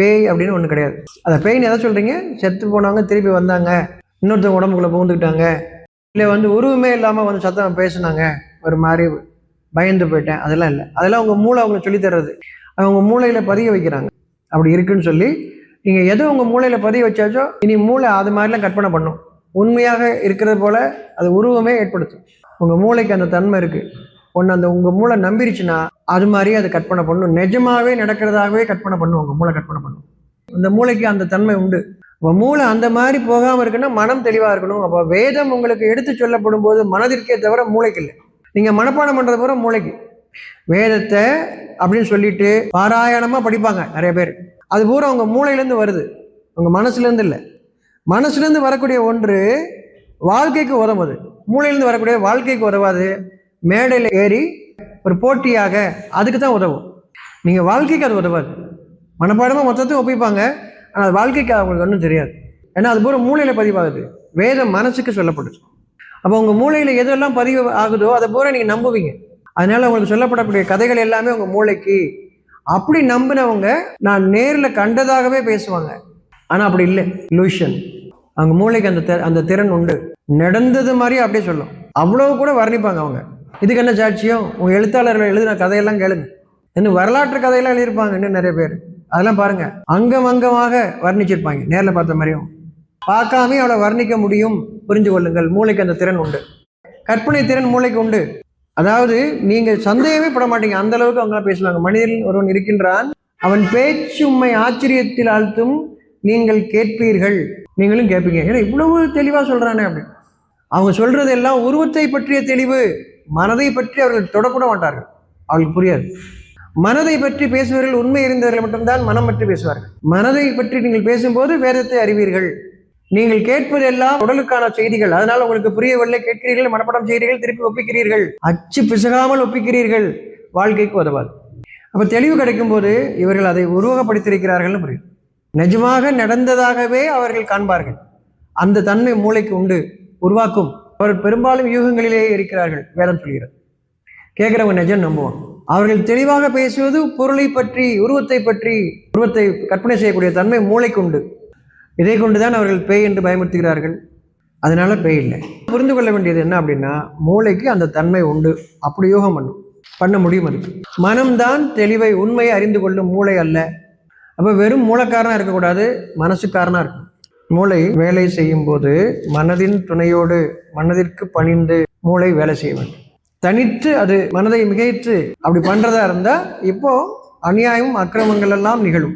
பேய் அப்படின்னு ஒன்று கிடையாது. அதை பேய்னு எதை சொல்கிறீங்க? செத்து போனவங்க திருப்பி வந்தாங்க, இன்னொருத்தவங்க உடம்புக்குள்ளே புகுந்துக்கிட்டாங்க, இல்லை உருவமே இல்லாமல் சத்தம் பேசுனாங்க, ஒரு மாதிரி பயந்து போயிட்டேன், அதெல்லாம் இல்லை. அதெல்லாம் உங்கள் மூளை அவங்களை சொல்லித்தர்றது, அவங்க மூளையில் பதிய வைக்கிறாங்க. அப்படி இருக்குன்னு சொல்லி நீங்கள் எதோ உங்கள் மூளையில் பதிய வச்சாச்சோ இனி மூளை அது மாதிரிலாம் கற்பனை பண்ணும். உண்மையாக இருக்கிறது போல் அது உருவமே ஏற்படுத்தும். உங்கள் மூளைக்கு அந்த தன்மை இருக்குது. ஒன்று அந்த உங்கள் மூளை நம்பிருச்சுன்னா அது மாதிரியே அது கற்பனை பண்ணும். நிஜமாகவே நடக்கிறதாகவே கற்பனை பண்ணும். உங்கள் மூளை கற்பனை பண்ணும். அந்த மூளைக்கு அந்த தன்மை உண்டு. அப்போ மூளை அந்த மாதிரி போகாமல் இருக்குன்னா மனம் தெளிவாக இருக்கணும். அப்போ வேதம் உங்களுக்கு எடுத்து சொல்லப்படும் போது மனதிற்கே தவிர மூளைக்கு இல்லை. நீங்கள் மனப்பாடம் பண்ணுறது பூரா மூளைக்கு. வேதத்தை அப்படின்னு சொல்லிட்டு பாராயணமாக படிப்பாங்க நிறைய பேர். அது பூரா உங்கள் மூளையிலேருந்து வருது, உங்கள் மனசுலேருந்து இல்லை. மனசுலேருந்து வரக்கூடிய ஒன்று வாழ்க்கைக்கு உதவுது, மூளையிலேருந்து வரக்கூடிய வாழ்க்கைக்கு உதவாது. மேடையில் ஏறி ஒரு போட்டியாக அதுக்கு தான் உதவும். நீங்கள் வாழ்க்கைக்கு அது உதவாது. மனப்பாடமாக மொத்தத்தையும் ஒப்பிப்பாங்க, ஆனால் அது வாழ்க்கைக்கு அவங்களுக்கு ஒன்றும் தெரியாது. ஏன்னா அது பூரா மூளையில் பதிவாகுது. வேதம் மனசுக்கு சொல்லப்படுது. அப்போ உங்கள் மூளையில் எதெல்லாம் பதிவு ஆகுதோ அதை பூரா நீங்கள் நம்புவீங்க. அதனால உங்களுக்கு சொல்லப்படக்கூடிய கதைகள் எல்லாமே உங்கள் மூளைக்கு. அப்படி நம்பினவங்க நான் நேரில் கண்டதாகவே பேசுவாங்க. ஆனால் அப்படி இல்லை, இலூஷன். அவங்க மூளைக்கு அந்த திறன் உண்டு. நடந்தது மாதிரி அப்படியே சொல்லும், அவ்வளவு கூட வர்ணிப்பாங்க அவங்க. இதுக்கு என்ன சாட்சியம்? உங்கள் எழுத்தாளர்கள் எழுதின கதையெல்லாம் கேளுங்க. இன்னும் வரலாற்று கதையெல்லாம் எழுதியிருப்பாங்க இன்னும் நிறைய பேர். அதெல்லாம் பாருங்க, அங்கமாக வர்ணிச்சிருப்பாங்க. நேரில் பார்த்த மாதிரியும் பார்க்காமே அவளை வர்ணிக்க முடியும். புரிஞ்சு கொள்ளுங்கள், மூளைக்கு அந்த திறன் உண்டு. கற்பனை திறன் மூளைக்கு உண்டு. அதாவது நீங்கள் சந்தேகமே பட மாட்டீங்க, அந்த அளவுக்கு அவங்க பேசுவாங்க. மனிதன் ஒருவன் இருக்கின்றான், அவன் பேச்சு உண்மை ஆச்சரியத்தில் ஆழ்த்தும், நீங்கள் கேட்பீர்கள், நீங்களும் கேட்பீங்க. ஏன்னா இவ்வளவு தெளிவாக சொல்றானே அப்படி. அவங்க சொல்றது எல்லாம் உருவத்தை பற்றிய தெளிவு. மனதை பற்றி அவர்கள் தொடக்கூட மாட்டார்கள், அவர்களுக்கு புரியாது. மனதை பற்றி பேசுவவர்கள் உண்மை இருந்தவர்கள் மட்டும்தான் மனம் பற்றி பேசுவார்கள். மனதை பற்றி நீங்கள் பேசும்போது வேதத்தை அறிவீர்கள். நீங்கள் கேட்பது எல்லாம் உடலுக்கான செய்திகள், அதனால் உங்களுக்கு புரியவில்லை, கேட்கிறீர்கள், மனப்படம் செய்கிறீர்கள், திருப்பி ஒப்பிக்கிறீர்கள், அச்சு பிசகாமல் ஒப்பிக்கிறீர்கள், வாழ்க்கைக்கு உதவாது. அப்போ தெளிவு கிடைக்கும் போது இவர்கள் அதை உருவகப்படுத்தியிருக்கிறார்கள்னு புரியும். நிஜமாக நடந்ததாகவே அவர்கள் காண்பார்கள். அந்த தன்மை மூளைக்கு உண்டு, உருவாக்கும். அவர்கள் பெரும்பாலும் யூகங்களிலேயே இருக்கிறார்கள், வேதம் சொல்கிறது. கேட்குறவங்க நிஜம் நம்புவான். அவர்கள் தெளிவாக பேசுவது பொருளை பற்றி, உருவத்தை பற்றி. உருவத்தை கற்பனை செய்யக்கூடிய தன்மை மூளைக்கு உண்டு. இதை கொண்டுதான் அவர்கள் பேய் என்று பயமுறுத்துகிறார்கள். அதனால பேய் இல்லை. புரிந்து கொள்ள வேண்டியது என்ன அப்படின்னா, மூளைக்கு அந்த தன்மை உண்டு. அப்படி யூகம் பண்ண முடியும். அதுக்கு மனம்தான் தெளிவை, உண்மையை அறிந்து கொள்ளும், மூளை அல்ல. அப்போ வெறும் மூளைக்காரனாக இருக்கக்கூடாது, மனசுக்காரனாக இருக்கும். மூளை வேலை செய்யும் போது மனதின் துணையோடு மனதிற்கு பணிந்து மூளை வேலை செய்ய வேண்டும். தனித்து அது மனதை மிகைத்து அப்படி பண்றதா இருந்தா இப்போ அநியாயம் அக்கிரமங்கள் எல்லாம் நிகழும்.